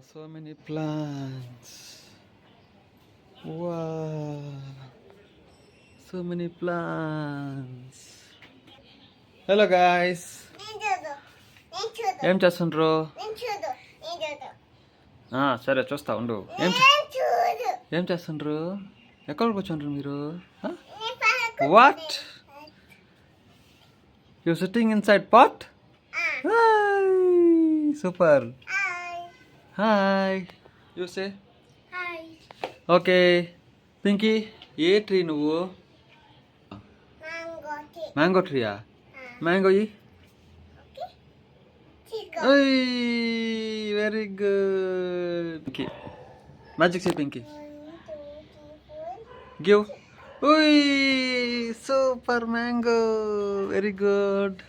So many plants. Wow, so many plants. Hello guys. ఏం చేస్తుండ్రు? సరే చూస్తా ఉండు. ఏం చేస్తుండ్రు? ఎక్కడ కూర్చుండ్రు మీరు? What? You sitting inside pot? Super. Hi. You say okay. Pinky, ఏ ట్రీ నువ్వు? మ్యాంగో ట్రీయా? మ్యాంగో ఈ very good. Pinky, magic say Pinky. Give. Super mango, very good.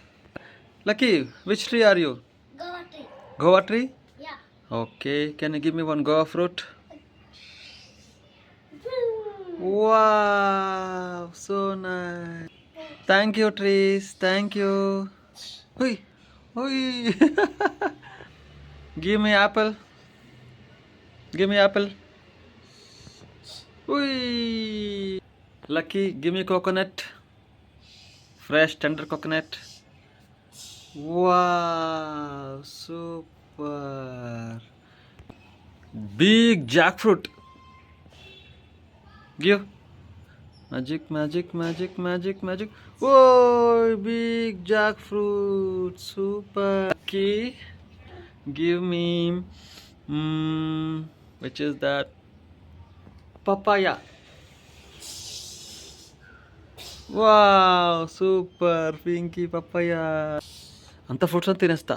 Lucky, which tree are you? Guava tree. Guava tree? Yeah. Okay, can you give me one guava fruit? Wow, so nice. Thank you, trees. Thank you. Oi, oi. Give me apple. Give me apple. Oi. Lucky, give me coconut. Fresh, tender coconut. Wow, super. Big jackfruit. Give. Magic, magic, magic, magic, magic. Oh, big jackfruit. Super. Okay. Give me. Which is that? Papaya. Wow, super. Pinky papaya. అంత fruits అంతా తినేస్తా.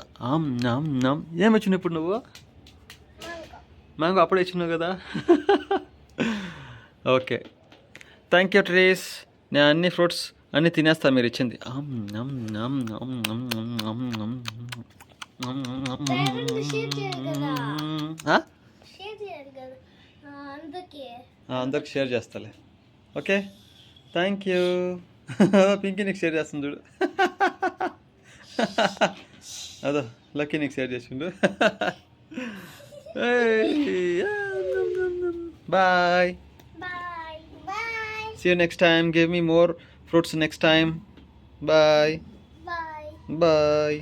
ఏమి వచ్చినావు ఇప్పుడు నువ్వు? Mango అప్పుడే ఇచ్చినావు కదా. Okay, thank you trees. నేను అన్ని ఫ్రూట్స్ అన్నీ తినేస్తా మీరు ఇచ్చింది. అందరికి షేర్ చేస్తాలే. Okay, thank you. పింకీ నీకు షేర్ చేస్తుంది చూడు. అదో లక్కీ నీకు షేర్ చేసిండు. Bye. See you next time. Give me more fruits next time. Bye. Bye. Bye.